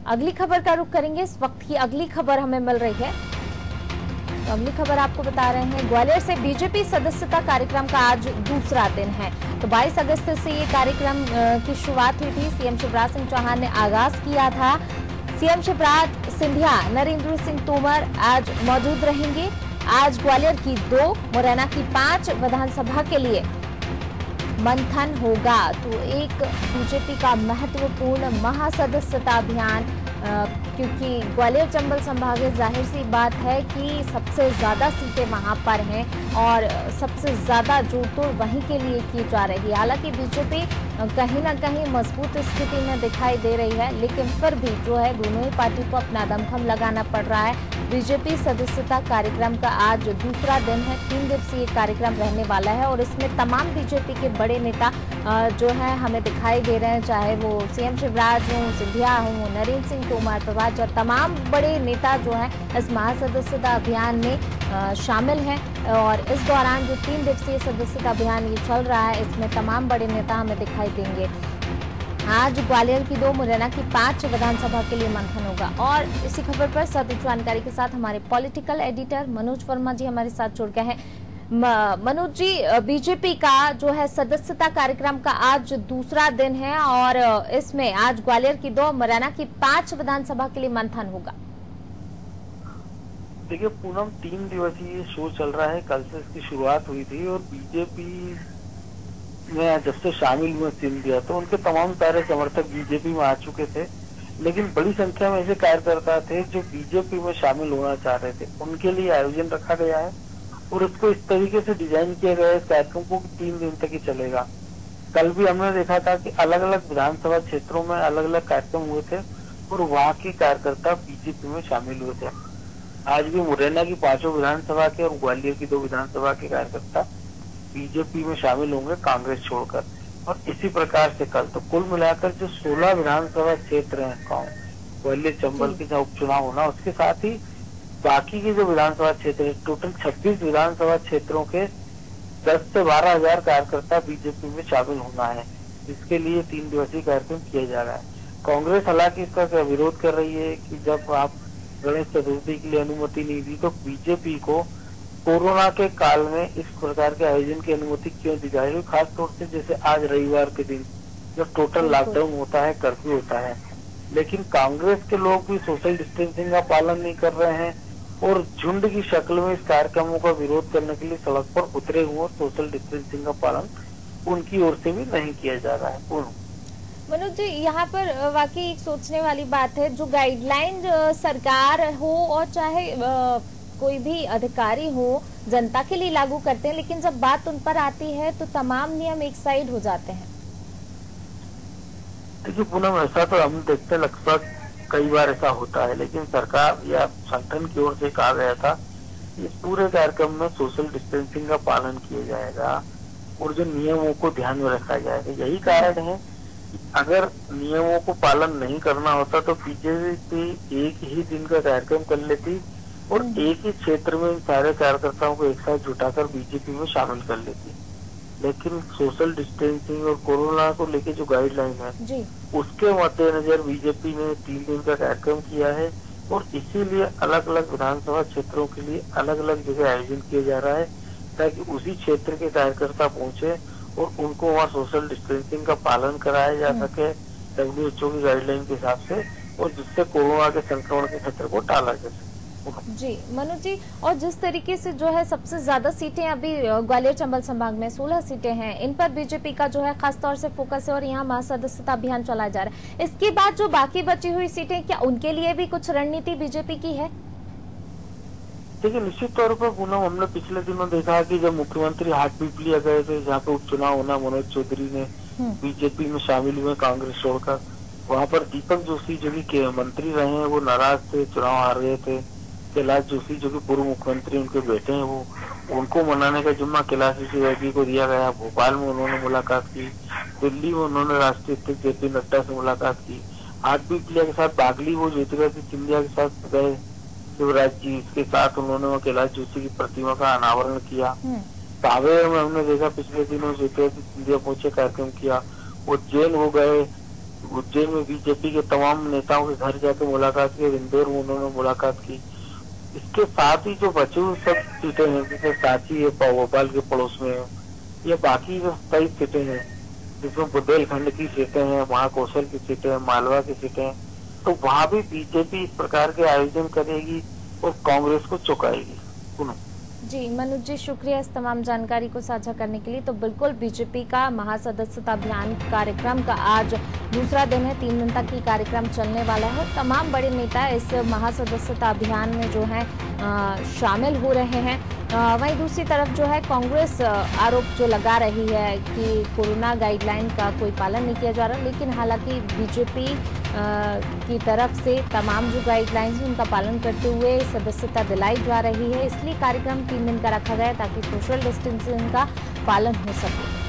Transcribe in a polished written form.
अगली खबर का रुख करेंगे। इस वक्त की अगली खबर हमें मिल रही है, तो अगली खबर आपको बता रहे हैं। ग्वालियर से बीजेपी सदस्यता कार्यक्रम का आज दूसरा दिन है। तो 22 अगस्त से ये कार्यक्रम की शुरुआत हुई थी। सीएम शिवराज सिंह चौहान ने आगाज किया था। सीएम शिवराज, सिंधिया, नरेंद्र सिंह तोमर आज मौजूद रहेंगे। आज ग्वालियर की 2, मुरैना की 5 विधानसभा के लिए मंथन होगा। तो एक बीजेपी का महत्वपूर्ण महासदस्यता अभियान, क्योंकि ग्वालियर चंबल संभाग जाहिर सी बात है कि सबसे ज्यादा सीटें वहां पर हैं और सबसे ज्यादा जोड़-तोड़ वहीं के लिए की जा रही है। हालांकि बीजेपी कहीं ना कहीं मजबूत स्थिति में दिखाई दे रही है, लेकिन फिर भी जो है दोनों ही पार्टी को अपना दमखम लगाना पड़ रहा है। बीजेपी सदस्यता कार्यक्रम का आज दूसरा दिन है। 3 दिवसीय कार्यक्रम रहने वाला है और इसमें तमाम बीजेपी के बड़े नेता जो है हमें दिखाई दे रहे हैं, चाहे वो सीएम शिवराज हों, सिंधिया हों, नरेंद्र सिंह तोमर, प्रभात, तमाम बड़े नेता जो हैं इस महासदस्यता अभियान में शामिल हैं। और इस दौरान जो 3 दिवसीय सदस्यता अभियान ये चल रहा है, इसमें तमाम बड़े नेता हमें दिखाई देंगे। आज ग्वालियर की 2, मुरैना की 5 विधानसभा के लिए मंथन होगा। और इसी खबर पर सटीक जानकारी के साथ हमारे पॉलिटिकल एडिटर मनोज वर्मा जी हमारे साथ जुड़ गए हैं। मनोज जी, बीजेपी का जो है सदस्यता कार्यक्रम का आज दूसरा दिन है और इसमें आज ग्वालियर की 2, मुरैना की 5 विधानसभा के लिए मंथन होगा। देखिए पूनम, 3 दिवसीय शो चल रहा है। कल से इसकी शुरुआत हुई थी और बीजेपी में जब से शामिल हुए सिंधिया, तो उनके तमाम सारे समर्थक बीजेपी में आ चुके थे, लेकिन बड़ी संख्या में ऐसे कार्यकर्ता थे जो बीजेपी में शामिल होना चाह रहे थे। उनके लिए आयोजन रखा गया है और इसको इस तरीके से डिजाइन किया गया है इस कार्यक्रम को 3 दिन तक ही चलेगा। कल भी हमने देखा था कि अलग अलग विधानसभा क्षेत्रों में अलग अलग कार्यक्रम हुए थे और वहाँ के कार्यकर्ता बीजेपी में शामिल हुए थे। आज भी मुरैना की 5 विधानसभा के और ग्वालियर की 2 विधानसभा के कार्यकर्ता बीजेपी में शामिल होंगे, कांग्रेस छोड़कर। और इसी प्रकार से कल तो कुल मिलाकर जो 16 विधानसभा क्षेत्र हैं ग्वालियर चंबल के जहाँ उपचुनाव होना, उसके साथ ही बाकी के जो विधानसभा क्षेत्र है, टोटल 26 विधानसभा क्षेत्रों के 10 से 12 हजार कार्यकर्ता बीजेपी में शामिल होना है। इसके लिए 3 दिवसीय कार्यक्रम किया जा रहा है। कांग्रेस हालांकि इसका विरोध कर रही है कि जब आप गणेश चतुर्थी के लिए अनुमति नहीं दी तो बीजेपी को कोरोना के काल में इस प्रकार के आयोजन की अनुमति क्यों दी जा रही है, खास तौर से जैसे आज रविवार के दिन जब टोटल लॉकडाउन होता है, कर्फ्यू होता है। लेकिन कांग्रेस के लोग भी सोशल डिस्टेंसिंग का पालन नहीं कर रहे हैं और झुंड की शक्ल में इस कार्यक्रमों का विरोध करने के लिए सड़क पर उतरे हुए, सोशल डिस्टेंसिंग का पालन उनकी ओर से भी नहीं किया जा रहा है। पूर्ण मनोज जी, यहाँ पर वाकई एक सोचने वाली बात है, जो गाइडलाइन सरकार हो और चाहे कोई भी अधिकारी हो जनता के लिए लागू करते हैं, लेकिन जब बात उन पर आती है तो तमाम नियम एक साइड हो जाते हैं। देखिए पूनम, ऐसा तो हम देखते लगभग कई बार ऐसा होता है, लेकिन सरकार या संगठन की ओर से कहा गया था इस पूरे कार्यक्रम में सोशल डिस्टेंसिंग का पालन किया जाएगा और जो नियमों को ध्यान में रखा जाएगा। यही कारण है अगर नियमों को पालन नहीं करना होता तो बीजेपी एक ही दिन का कार्यक्रम कर लेती और एक ही क्षेत्र में सारे कार्यकर्ताओं को एक साथ जुटाकर बीजेपी में शामिल कर लेती। लेकिन सोशल डिस्टेंसिंग और कोरोना को लेके जो गाइडलाइन है उसके मद्देनजर बीजेपी ने 3 दिन का कार्यक्रम किया है और इसीलिए अलग अलग विधानसभा क्षेत्रों के लिए अलग अलग जगह आयोजन किया जा रहा है ताकि उसी क्षेत्र के कार्यकर्ता पहुंचे और उनको वहाँ सोशल डिस्टेंसिंग का पालन कराया जा सके WHO की गाइडलाइन के हिसाब से, और जिससे कोरोना के संक्रमण के खतरे को टाला जा सके। जी मनोज जी, और जिस तरीके से जो है सबसे ज्यादा सीटें अभी ग्वालियर चंबल संभाग में 16 सीटें हैं, इन पर बीजेपी का जो है खास तौर से फोकस है और यहाँ महासदस्यता अभियान चलाया जा रहा है। इसके बाद जो बाकी बची हुई सीटें, क्या उनके लिए भी कुछ रणनीति बीजेपी की है? देखिए निश्चित तौर पर पूनम, हमने पिछले दिनों देखा कि जब मुख्यमंत्री हाटपीपलिया गए थे जहाँ पे उपचुनाव होना, मनोज चौधरी ने बीजेपी में शामिल हुए कांग्रेस छोड़कर। वहाँ पर दीपक जोशी जो कि मंत्री रहे हैं वो नाराज थे, चुनाव हार गए थे। कैलाश जोशी जो कि पूर्व मुख्यमंत्री उनके बेटे हैं, वो उनको मनाने का जिम्मा कैलाश जोशी को दिया गया। भोपाल में उन्होंने मुलाकात की, दिल्ली में उन्होंने राष्ट्रीय अध्यक्ष JP नड्डा से मुलाकात की, हाटपीपलिया के साथ बागली वो ज्योतिरादित्य सिंधिया के साथ गए शिवराज जी, इसके साथ उन्होंने वहाँ कैलाश जोशी की प्रतिमा का अनावरण किया। सावेर में हमने देखा पिछले दिनों ज्योतिरादित्य सिंधिया पहुंचे, कार्यक्रम किया। उज्जैन वो गए, उज्जैन में बीजेपी के तमाम नेताओं के घर जाके मुलाकात की, इंदौर में उन्होंने मुलाकात की। इसके साथ ही जो बची हुई सब सीटें हैं, जैसे सांची है भोपाल के पड़ोस में है, या बाकी जो 23 सीटें हैं जिसमें बुंदेलखंड की सीटें हैं, महाकौशल की सीटें हैं, मालवा की सीटें हैं, तो वहां भी बीजेपी इस प्रकार के आयोजन करेगी और कांग्रेस को चुकाएगी। जी मनोज जी, शुक्रिया इस तमाम जानकारी को साझा करने के लिए। तो बिल्कुल बीजेपी का महासदस्यता अभियान कार्यक्रम का आज दूसरा दिन है, 3 दिन तक ये कार्यक्रम चलने वाला है। तमाम बड़े नेता इस महासदस्यता अभियान में जो है शामिल हो रहे हैं। वहीं दूसरी तरफ जो है कांग्रेस आरोप जो लगा रही है कि कोरोना गाइडलाइन का कोई पालन नहीं किया जा रहा, लेकिन हालांकि बीजेपी की तरफ से तमाम जो गाइडलाइंस हैं उनका पालन करते हुए सदस्यता दिलाई जा रही है। इसलिए कार्यक्रम 3 दिन का रखा गया ताकि सोशल डिस्टेंसिंग का पालन हो सके।